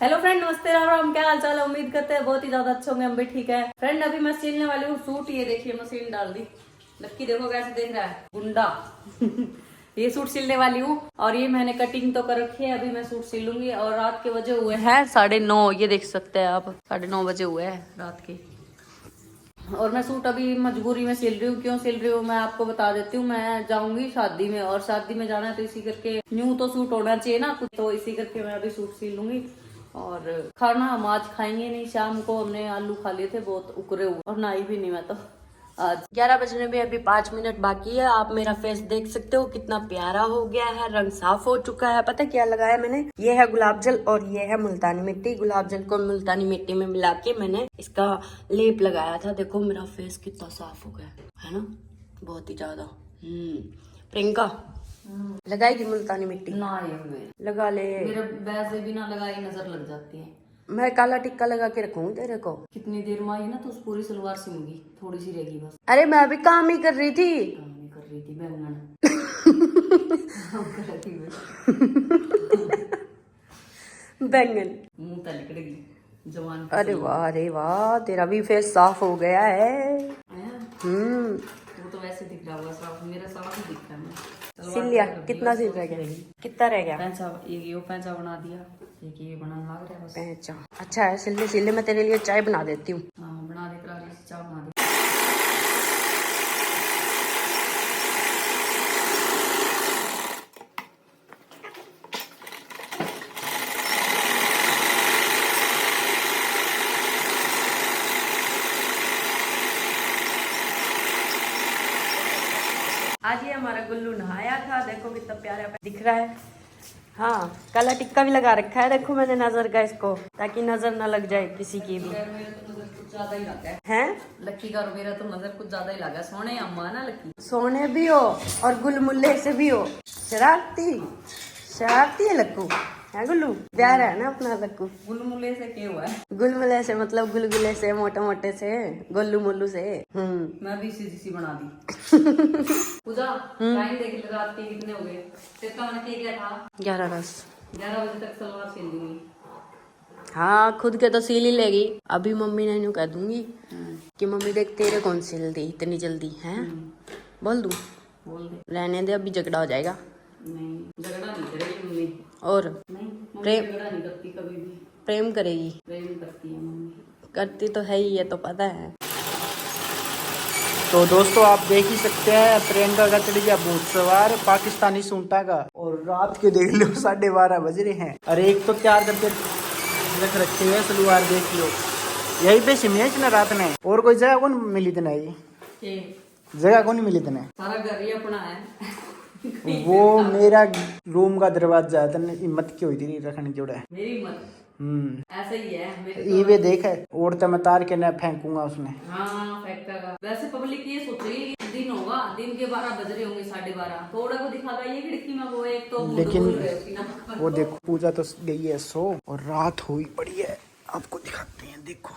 Hello friend, नमस्ते, राम राम। क्या हाल चाल है? उम्मीद करते हैं बहुत ही ज्यादा अच्छे होंगे। हम भी ठीक है फ्रेंड। अभी मैं सिलने वाली हूँ सूट। ये देखिए, मशीन डाल दी। लक्की देखो कैसे देख रहा है, गुंडा। ये सूट सिलने वाली हूँ और ये मैंने कटिंग तो कर रखी है। अभी मैं सूट सिलूंगी और रात के बजे हुए हैं 9:30। ये देख सकते हैं आप, 9:30 बजे हुए हैं रात के। और मैं सूट अभी मजबूरी में सिल रही हूँ। क्यों सिल रही हूँ मैं आपको बता देती हूँ। मैं जाऊंगी शादी में और शादी में जाना है तो इसी करके न्यू तो सूट होना चाहिए ना कुछ, तो इसी करके मैं अभी सूट सिल लूंगी। और खाना हम आज खाएंगे नहीं। शाम को हमने आलू खा लिए थे बहुत उकरे हुए, और नहाई भी नहीं मैं तो। आज 11 बजने में अभी 5 मिनट बाकी है। आप मेरा फेस देख सकते हो कितना प्यारा हो गया है, रंग साफ हो चुका है। पता है क्या लगाया मैंने? ये है गुलाब जल और ये है मुल्तानी मिट्टी। गुलाब जल को मुल्तानी मिट्टी में मिला के मैंने इसका लेप लगाया था। देखो मेरा फेस कितना साफ हो गया है ना, बहुत ही ज्यादा। प्रियंका लगाएगी मुल्तानी मिट्टी? ना ये लगा ले। मेरा वैसे भी ना लगाई नजर लग जाती है। मैं काला टिक्का लगा के रखूंगी तेरे को। कितनी देर में आई ना तो उस पूरी सलवार सिलूंगी, थोड़ी सी रहेगी बस। अरे मैं भी काम ही कर रही थी। काम ही कर रही थी बैंगन। बैंगन मुंह तक निकलेगी जवान। अरे वाह, तेरा भी फेस साफ हो गया है। वो तो वैसे दिख रहा हुआ साफ, मेरा साफ ही दिख रहा है। सिल लिया? कितना सिल रह गया? कितना रह गया? पैंचा बना दिया। ये बनने लग रहा है बस। पैंचा अच्छा है। सिल ले मैं तेरे लिए चाय बना देती हूँ। हाँ बना दे, चाय बना दे। आज ये हमारा गुल्लू नहाया था। देखो कितना प्यारा दिख रहा है। हाँ, काला टिक्का भी लगा रखा है। देखो मैंने नजर का इसको, ताकि नजर ना लग जाए किसी की भी। कुछ ज्यादा ही लगा है लक्की का। मेरा तो नजर कुछ ज्यादा ही लगा। सोने अम्मा ना लक्की, सोने भी हो और गुलमुल्ले से भी हो। शरारती है लक्कू है। गुल्लू प्यारा है ना अपना लक्कू। गुलमुल्ले से क्या हुआ है? गुलमुल्ले से मतलब गुलगुले से, मोटे मोटे से, गोलू मोलू से। मैं भी सीधी बना दी। पूजा टाइम देख, रात के कितने हो गए? क्या था? 11:10। 11 बजे तक सलवार सिल दूंगी। हाँ, खुद के तो सिल ही लेगी। अभी मम्मी ने कह दूंगी कि मम्मी देख तेरे कौन सिल दी इतनी जल्दी है। बोल दूं? बोल दे। रहने दे, अभी झगड़ा हो जाएगा। नहीं, झगड़ा नहीं करेगी मम्मी। और नहीं, प्रेम झगड़ा नहीं करती कभी भी। प्रेम करेगी? प्रेम करती है मम्मी। करती तो है ही, ये तो पता है। तो दोस्तों आप देख ही सकते हैं प्रियंका का चढ़ गया भूत सवार पाकिस्तानी सूंटा का। और रात के देख लो 12:30 बज रहे हैं। अरे एक तो तैयार करके रख रखे हुए सलवार देख लो। यही पे सिमेज ना रात में। और कोई जगह कौन मिली तना? ये जगह कौन मिली तना? सारा घर ही अपना है। वो मेरा रूम का दरवाजा है। तने हिम्मत क्यों हुई थी रखने जोड़ा है? मेरी हिम्मत ऐसा ही है। ये भी देख है और तो मैं तार के न फेंकूंगा उसमें। हाँ फेंकेगा। वैसे पब्लिक ये सोच रही है दिन होगा, दिन के 12 बज रहे होंगे, 12:30। थोड़ा को दिखा ये खिड़की में वो एक तो लेकिन वो देखो पूजा तो गई है सो और रात हुई पड़ी है। आपको दिखाते हैं, देखो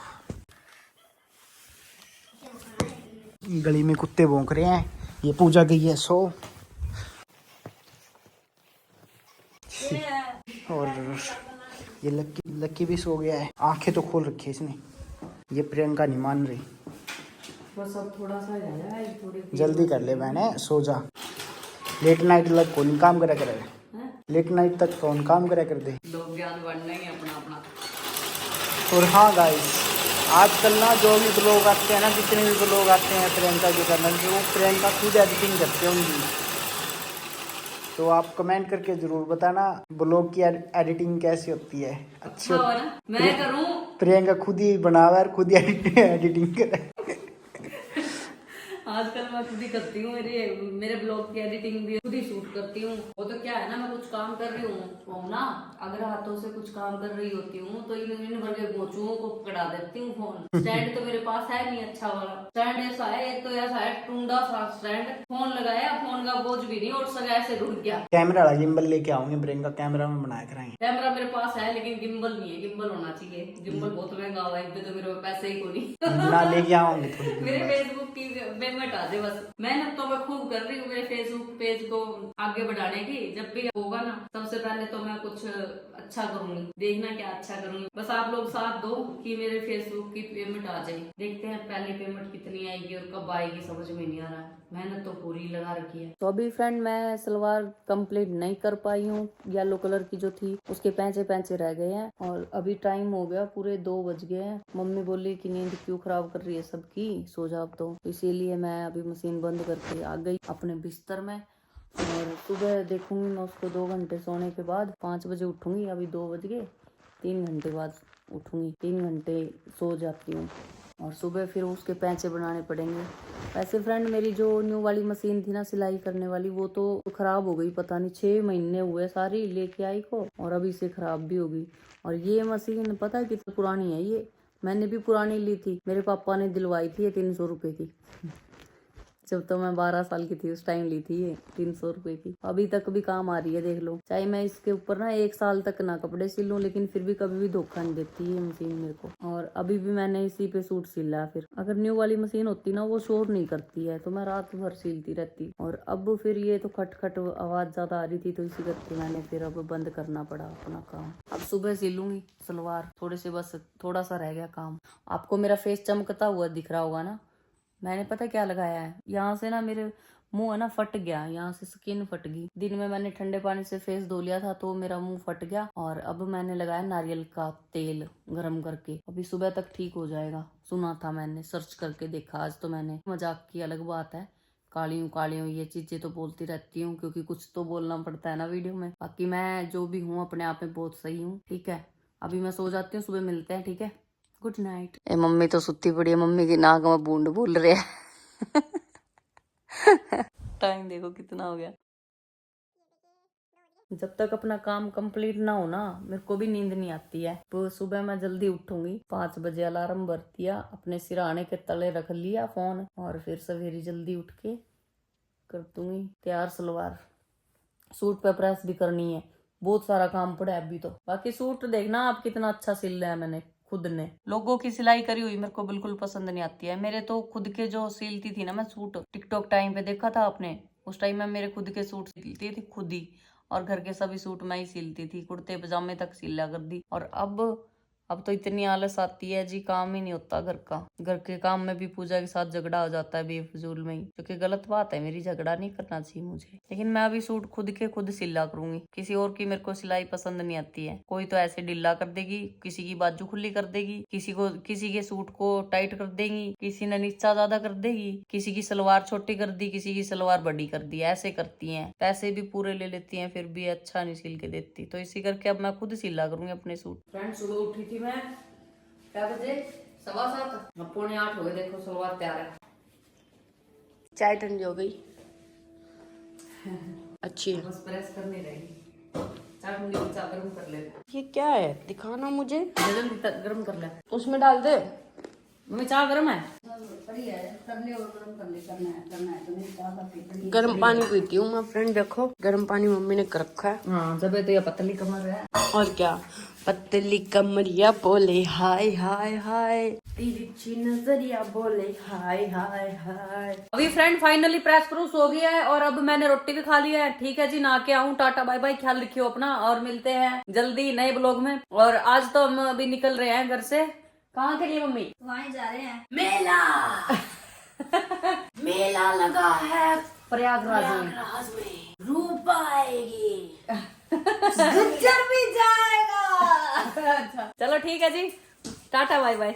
गली में कुत्ते भौंक रहे हैं। ये पूजा गई है सो और ये लक्की भी सो गया है। आंखें तो खोल रखी है इसने। ये प्रियंका नहीं मान रही। बस अब थोड़ा सा है, जल्दी कर ले बहने, सो जा। लेट नाइट लग कौन काम करा करे? लेट नाइट तक कौन काम करा कर दे? लोग ज्ञान बढ़ना ही अपना अपना। और हाँ गाइस, आजकल ना जो भी ब्लॉग आते हैं ना, जितने भी ब्लॉग आते हैं प्रियंका के चैनल पे, वो प्रियंका खुद एडिटिंग करते होंगी। तो आप कमेंट करके जरूर बताना ब्लॉग की एडिटिंग कैसी होती है। अच्छी मैं करूं? प्रियंका खुद ही बनावे और खुद ही एडिटिंग करे। आजकल मैं खुद ही करती हूँ। मेरे ब्लॉग की एडिटिंग भी खुद ही शूट करती हूँ। वो तो क्या है ना, मैं कुछ काम कर रही हूँ ना, अगर हाथों से कुछ काम कर रही होती हूँ तो इन भर के गोचुओं को पकड़ा देती हूँ फोन। स्टैंड तो मेरे पास है नहीं अच्छा वाला। स्टैंड ऐसा है, एक तो ऐसा है टूंडा सा स्टैंड। फोन लगाया, फोन का बोझ भी नहीं और सगा ऐसे रुक गया। कैमरा वाला गिम्बल लेके आऊंगे प्रियंका, कैमरा में बनाया कराएंगे। कैमरा मेरे पास है लेकिन गिम्बल नहीं है। गिम्बल होना चाहिए। गिम्बल बहुत महंगा हुआ है, तो मेरे पैसे ही को नहीं। ना लेके आऊंगे थोड़ी मेरे फेसबुक की मैं पेमेंट आ जाए बस। मेहनत तो मैं खूब कर रही हूँ मेरे फेसबुक पेज को आगे बढ़ाने की। जब भी होगा ना सबसे पहले तो मैं कुछ अच्छा करूंगी, देखना क्या अच्छा करूंगी। बस आप लोग साथ दो कि मेरे फेसबुक की पेमेंट आ जाए। देखते हैं पहली पेमेंट कितनी आएगी और कब आएगी, समझ में नहीं आ रहा। मेहनत तो पूरी लगा रखी है। तो अभी फ्रेंड मैं सलवार कंप्लीट नहीं कर पाई हूँ। येलो कलर की जो थी उसके पैंचे पैंचे रह गए हैं और अभी टाइम हो गया पूरे 2 बज गए हैं। मम्मी बोली कि नींद क्यों खराब कर रही है सबकी, सो जाओ। तो इसीलिए मैं अभी मशीन बंद करके आ गई अपने बिस्तर में और सुबह देखूंगी मैं उसको 2 घंटे सोने के बाद 5 बजे उठूंगी। अभी 2 बज गए, 3 घंटे बाद उठूंगी, 3 घंटे सो जाती हूँ और सुबह फिर उसके पैंचे बनाने पड़ेंगे। वैसे फ्रेंड मेरी जो न्यू वाली मशीन थी ना सिलाई करने वाली, वो तो खराब हो गई। पता नहीं 6 महीने हुए सारी लेके आई को और अभी से खराब भी हो गई। और ये मशीन पता है कितनी पुरानी है, ये मैंने भी पुरानी ली थी, मेरे पापा ने दिलवाई थी ये 300 रुपए की। जब तो मैं 12 साल की थी उस टाइम ली थी ये 300 रुपए की। अभी तक भी काम आ रही है, देख लो। चाहे मैं इसके ऊपर ना 1 साल तक ना कपड़े सिलूं, लेकिन फिर भी कभी भी धोखा नहीं देती है मशीन मेरे को। और अभी भी मैंने इसी पे सूट सिला। फिर अगर न्यू वाली मशीन होती ना वो शोर नहीं करती है तो मैं रात भर सिलती रहती। और अब फिर ये तो खट खट आवाज ज्यादा आ रही थी तो इसी करके मैंने फिर अब बंद करना पड़ा अपना काम। अब सुबह सिलूंगी सलवार, थोड़े से बस थोड़ा सा रह गया काम। आपको मेरा फेस चमकता हुआ दिख रहा होगा ना। मैंने पता क्या लगाया है, यहाँ से ना मेरे मुंह है ना फट गया, यहाँ से स्किन फट गई। दिन में मैंने ठंडे पानी से फेस धो लिया था तो मेरा मुंह फट गया और अब मैंने लगाया नारियल का तेल गरम करके। अभी सुबह तक ठीक हो जाएगा, सुना था मैंने, सर्च करके देखा आज तो मैंने। मजाक की अलग बात है, काली हूँ ये चीजें तो बोलती रहती हूँ क्योंकि कुछ तो बोलना पड़ता है ना वीडियो में। बाकी मैं जो भी हूँ अपने आप में बहुत सही हूँ। ठीक है, अभी मैं सो जाती हूँ, सुबह मिलते हैं। ठीक है, गुड नाइट। ए मम्मी तो सुती पड़ी है, मम्मी की नाक में बूंद बोल रहे हैं। टाइम देखो कितना हो गया। जब तक अपना काम कंप्लीट ना हो ना मेरे को भी नींद नहीं आती है। तो सुबह मैं जल्दी उठूंगी, 5 बजे अलार्म भर दिया, अपने सिरहाने के तले रख लिया फोन और फिर सवेरे जल्दी उठ के कर दूंगी तैयार सलवार। सूट पे प्रेस भी करनी है, बहुत सारा काम पड़ा है अभी तो। बाकी सूट देखना आप कितना अच्छा सिल रहा है मैंने खुद ने। लोगों की सिलाई करी हुई मेरे को बिल्कुल पसंद नहीं आती है। मेरे तो खुद के जो सिलती थी ना मैं सूट, टिकटॉक टाइम पे देखा था आपने, उस टाइम में मेरे खुद के सूट सिलती थी खुद ही और घर के सभी सूट मैं ही सिलती थी, कुर्ते पजामे तक सिला कर दी। और अब तो इतनी आलस आती है जी, काम ही नहीं होता घर का। घर के काम में भी पूजा के साथ झगड़ा हो जाता है बेफजूल में ही, जो कि गलत बात है मेरी, झगड़ा नहीं करना चाहिए मुझे। लेकिन मैं अभी सूट खुद के खुद सिला करूंगी, किसी और की मेरे को सिलाई पसंद नहीं आती है। कोई तो ऐसे ढीला कर देगी, किसी की बाजू खुली कर देगी, किसी के सूट को टाइट कर देगी, किसी ने नीचा ज्यादा कर देगी, किसी की सलवार छोटी कर दी, किसी की सलवार बड़ी कर दी। ऐसे करती है, पैसे भी पूरे ले लेती है, फिर भी अच्छा नहीं सिल के देती। तो इसी करके अब मैं खुद सिला करूंगी अपने सूट। फ्रेंड सुबह उठी थी मैं क्या बजे, 7:15, अब 7:45 हो गए। देखो सलवार तैयार है। चाय ठंडी हो गई। अच्छी है, बस प्रेस करनी रहेगी। चाय ठंडी हो, चाय गर्म कर ले। ये क्या है दिखाना मुझे। जल्दी गर्म कर ले, उसमें डाल दे। मम्मी चाय गर्म है। गर्म पानी पीती हूँ मैं फ्रेंड, देखो गर्म पानी मम्मी ने कर रखा है। हाँ जब तो ये पतली कमर है और क्या, पतली कमरिया बोले हाय हाय हाय, तिरछी नजरिया बोले हाय हाय हाय। अभी फ्रेंड फाइनली प्रेस प्रूफ हो गया है और अब मैंने रोटी भी खा लिया है। ठीक है जी, ना के आऊँ, टाटा बाय बाय, ख्याल रखियो अपना और मिलते हैं जल्दी नए ब्लॉग में। और आज तो हम अभी निकल रहे हैं घर से। कहाँ के लिए मम्मी? वहीं जा रहे हैं मेला। मेला लगा है प्रयागराज में, राज में, रूप आएगी, गुज्जर भी जाएगा। अच्छा चलो ठीक है जी, टाटा बाय बाय।